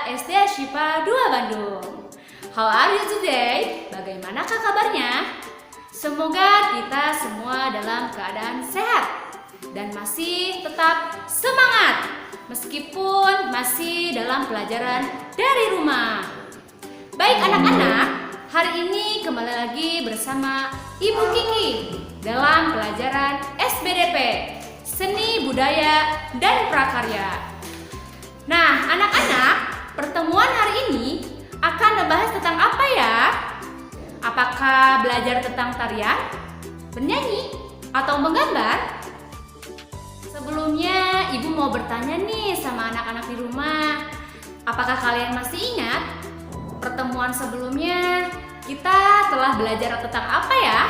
SD Ashifa 2 Bandung. How are you today? Bagaimanakah kabarnya? Semoga kita semua dalam keadaan sehat dan masih tetap semangat meskipun masih dalam pelajaran dari rumah. Baik anak-anak, hari ini kembali lagi bersama Ibu Kiki dalam pelajaran SBDP, Seni Budaya dan Prakarya. Nah, anak-anak, pertemuan hari ini akan membahas tentang apa ya? Apakah belajar tentang tarian, bernyanyi, atau menggambar? Sebelumnya, Ibu mau bertanya nih sama anak-anak di rumah. Apakah kalian masih ingat pertemuan sebelumnya kita telah belajar tentang apa ya?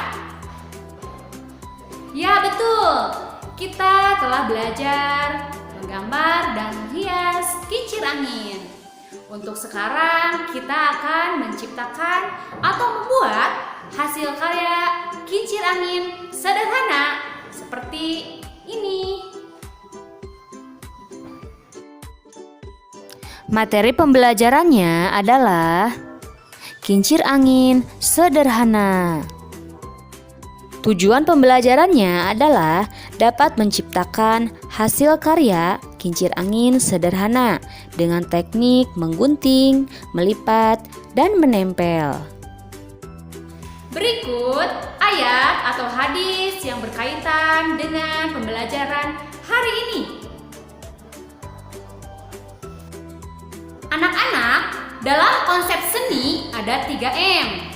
Ya betul, kita telah belajar menggambar dan menghias kincir angin. Untuk sekarang kita akan menciptakan atau membuat hasil karya kincir angin sederhana seperti ini. Materi pembelajarannya adalah kincir angin sederhana. Tujuan pembelajarannya adalah dapat menciptakan hasil karya kincir angin sederhana dengan teknik menggunting, melipat, dan menempel. Berikut ayat atau hadis yang berkaitan dengan pembelajaran hari ini. Anak-anak, dalam konsep seni ada 3M.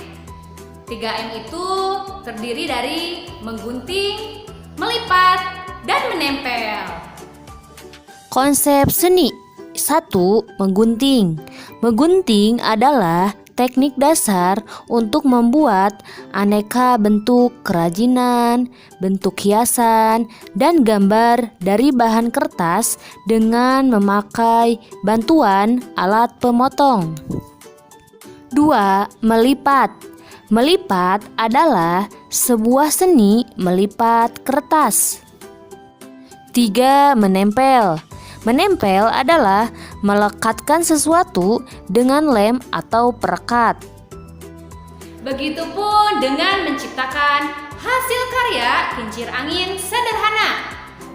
3M itu terdiri dari menggunting, melipat, dan menempel. Konsep seni 1. Menggunting. Menggunting adalah teknik dasar untuk membuat aneka bentuk kerajinan, bentuk hiasan, dan gambar dari bahan kertas dengan memakai bantuan alat pemotong. 2. Melipat. Melipat adalah sebuah seni melipat kertas. 3. Menempel. Menempel adalah melekatkan sesuatu dengan lem atau perekat. Begitupun dengan menciptakan hasil karya kincir angin sederhana.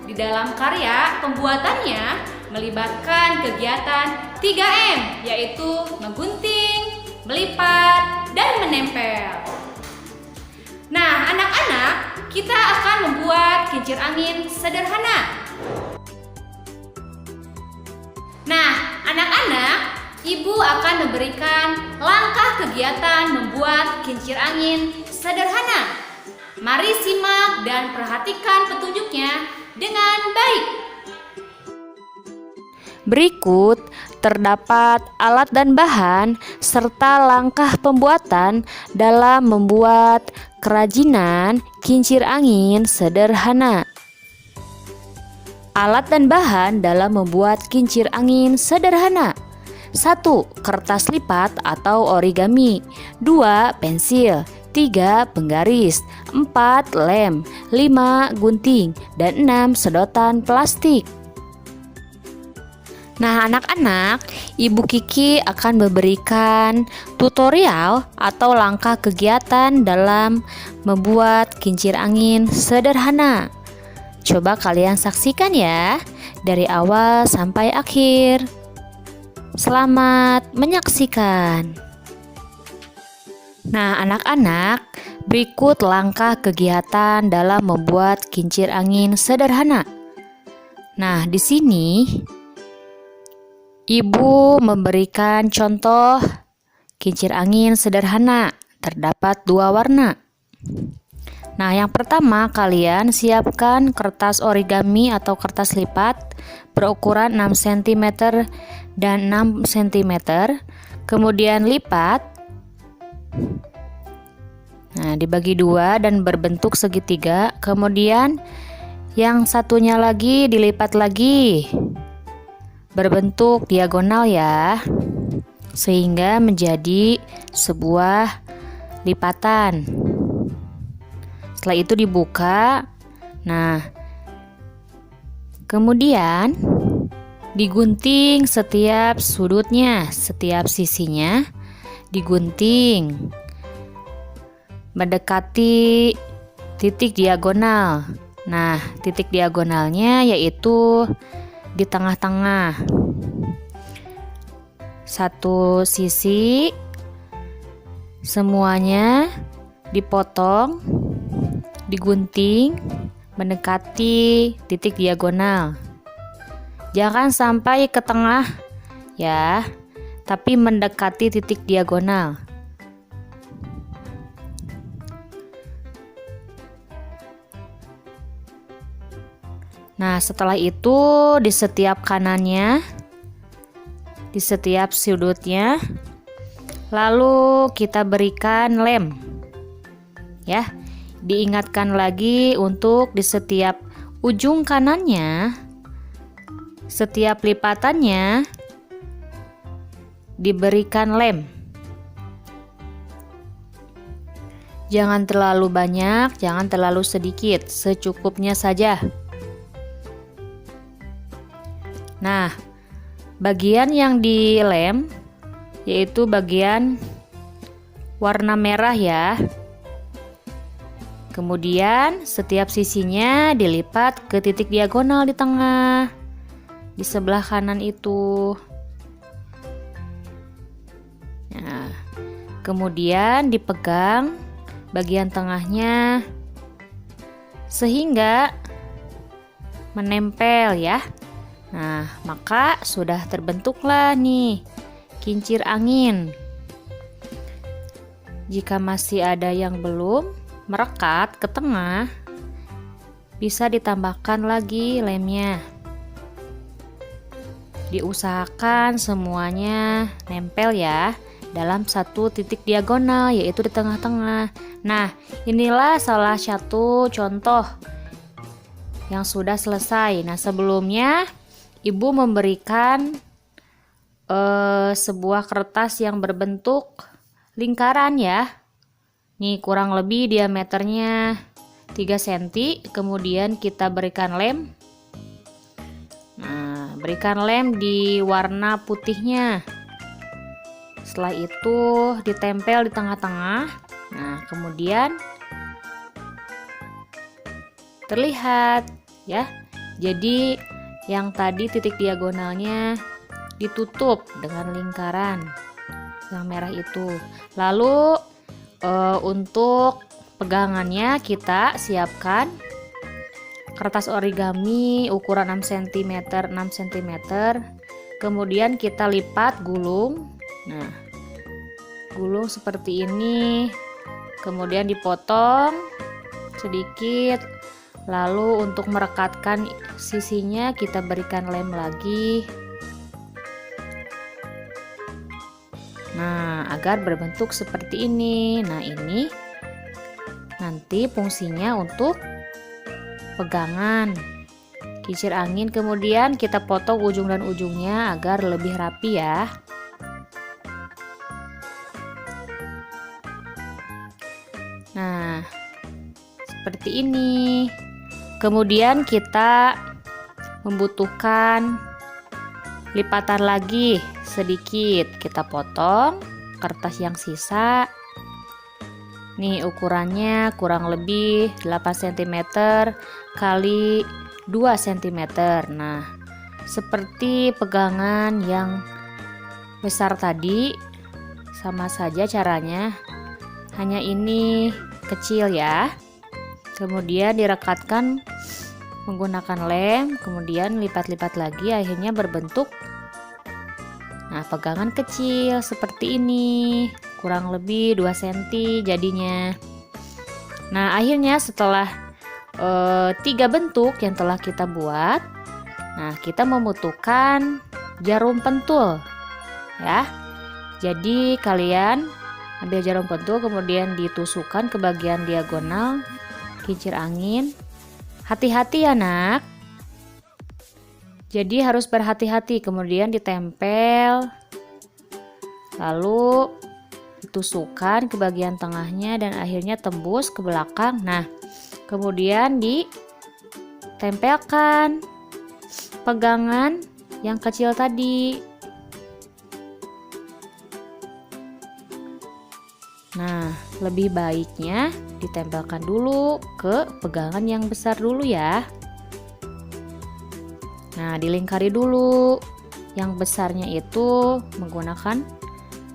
Di dalam karya pembuatannya melibatkan kegiatan 3M, yaitu menggunting, melipat, dan menempel. Nah, anak-anak, kita akan membuat kincir angin sederhana. Nah, anak-anak, Ibu akan memberikan langkah kegiatan membuat kincir angin sederhana. Mari simak dan perhatikan petunjuknya dengan baik. Berikut terdapat alat dan bahan serta langkah pembuatan dalam membuat kerajinan kincir angin sederhana. Alat dan bahan dalam membuat kincir angin sederhana. 1. Kertas lipat atau origami. 2. Pensil. 3. Penggaris. 4. Lem. 5. Gunting. Dan 6. Sedotan plastik. Nah anak-anak, Ibu Kiki akan memberikan tutorial atau langkah kegiatan dalam membuat kincir angin sederhana. Coba kalian saksikan ya, dari awal sampai akhir. Selamat menyaksikan. Nah anak-anak, berikut langkah kegiatan dalam membuat kincir angin sederhana. Nah di sini Ibu memberikan contoh kincir angin sederhana, terdapat 2 warna. Nah, yang pertama kalian siapkan kertas origami atau kertas lipat berukuran 6 cm dan 6 cm. Kemudian lipat. Nah, dibagi 2 dan berbentuk segitiga. Kemudian yang satunya lagi dilipat lagi. Berbentuk diagonal ya, sehingga menjadi sebuah lipatan. Setelah itu dibuka. Nah, kemudian Digunting setiap sudutnya, setiap sisinya digunting mendekati titik diagonal. Nah, titik diagonalnya yaitu di tengah-tengah. Satu sisi semuanya dipotong, digunting mendekati titik diagonal. Jangan sampai ke tengah ya, tapi mendekati titik diagonal. Nah, setelah itu di setiap kanannya, di setiap sudutnya, lalu kita berikan lem. Ya, diingatkan lagi untuk di setiap ujung kanannya, setiap lipatannya diberikan lem. Jangan terlalu banyak, jangan terlalu sedikit, secukupnya saja. Nah, bagian yang dilem yaitu bagian warna merah ya. Kemudian setiap sisinya dilipat ke titik diagonal di tengah, di sebelah kanan itu. Nah, kemudian dipegang bagian tengahnya sehingga menempel ya. Nah, maka sudah terbentuklah nih kincir angin. Jika masih ada yang belum merekat ke tengah, bisa ditambahkan lagi lemnya. Diusahakan semuanya nempel ya dalam satu titik diagonal, yaitu di tengah-tengah. Nah, inilah salah satu contoh yang sudah selesai. Nah, sebelumnya Ibu memberikan sebuah kertas yang berbentuk lingkaran ya. Nih kurang lebih diameternya 3 cm. Kemudian kita berikan lem. Nah, berikan lem di warna putihnya. Setelah itu ditempel di tengah-tengah. Nah, kemudian terlihat ya. Jadi yang tadi titik diagonalnya ditutup dengan lingkaran yang merah itu. Lalu untuk pegangannya kita siapkan kertas origami ukuran 6 cm 6 cm. Kemudian kita lipat gulung. Nah, gulung seperti ini. Kemudian dipotong sedikit. Lalu untuk merekatkan sisinya kita berikan lem lagi. Nah, agar berbentuk seperti ini. Nah, ini nanti fungsinya untuk pegangan kincir angin. Kemudian kita potong ujung dan ujungnya agar lebih rapi ya. Nah, seperti ini. Kemudian kita membutuhkan lipatan lagi sedikit. Kita potong kertas yang sisa. Nih ukurannya kurang lebih 8 cm kali 2 cm. Nah, seperti pegangan yang besar tadi, sama saja caranya, hanya ini kecil ya. Kemudian direkatkan menggunakan lem, kemudian lipat-lipat lagi, akhirnya berbentuk pegangan kecil seperti ini, kurang lebih 2 cm jadinya. Nah, akhirnya setelah 3 bentuk yang telah kita buat, nah kita membutuhkan jarum pentul ya. Jadi kalian ambil jarum pentul, kemudian ditusukkan ke bagian diagonal kincir angin. Hati-hati ya nak, jadi harus berhati-hati. Kemudian ditempel, lalu ditusukkan ke bagian tengahnya dan akhirnya tembus ke belakang. Nah, kemudian ditempelkan pegangan yang kecil tadi. Nah, lebih baiknya ditempelkan dulu ke pegangan yang besar dulu ya. Nah, dilingkari dulu. Yang besarnya itu menggunakan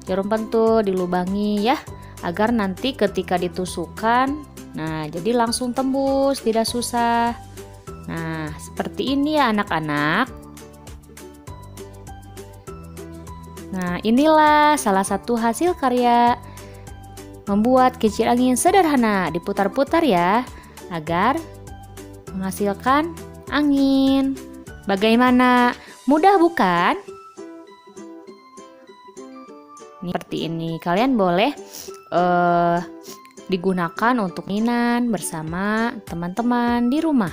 jarum pentul, dilubangi ya, agar nanti ketika ditusukkan, nah jadi langsung tembus, tidak susah. Nah, seperti ini ya anak-anak. Nah, inilah salah satu hasil karya membuat kincir angin sederhana. Diputar-putar ya, agar menghasilkan angin. Bagaimana? Mudah bukan? Seperti ini. Kalian boleh digunakan untuk mainan bersama teman-teman di rumah,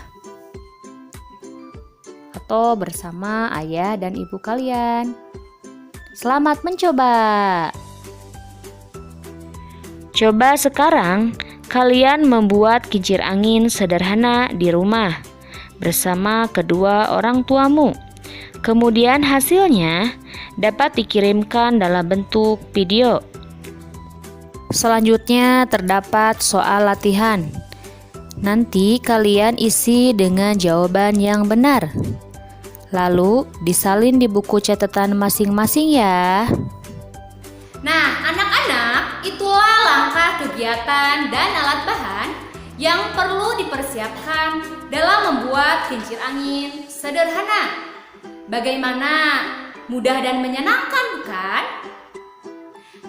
atau bersama ayah dan ibu kalian. Selamat mencoba. Coba sekarang kalian membuat kincir angin sederhana di rumah bersama kedua orang tuamu. Kemudian hasilnya dapat dikirimkan dalam bentuk video. Selanjutnya terdapat soal latihan. Nanti kalian isi dengan jawaban yang benar. Lalu disalin di buku catatan masing-masing ya. Nah, anak-anak, itulah langkah kegiatan dan alat bahan yang perlu dipersiapkan dalam membuat kincir angin sederhana. Bagaimana? Mudah dan menyenangkan, bukan?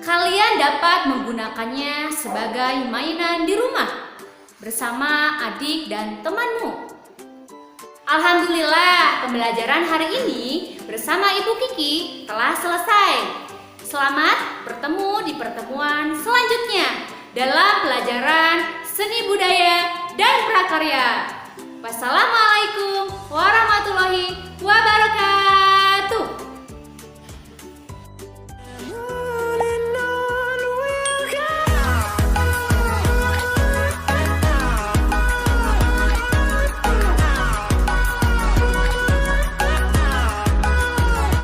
Kalian dapat menggunakannya sebagai mainan di rumah bersama adik dan temanmu. Alhamdulillah, pembelajaran hari ini bersama Ibu Kiki telah selesai. Selamat bertemu di pertemuan selanjutnya dalam pelajaran seni budaya dan prakarya. Wassalamualaikum warahmatullahi wabarakatuh.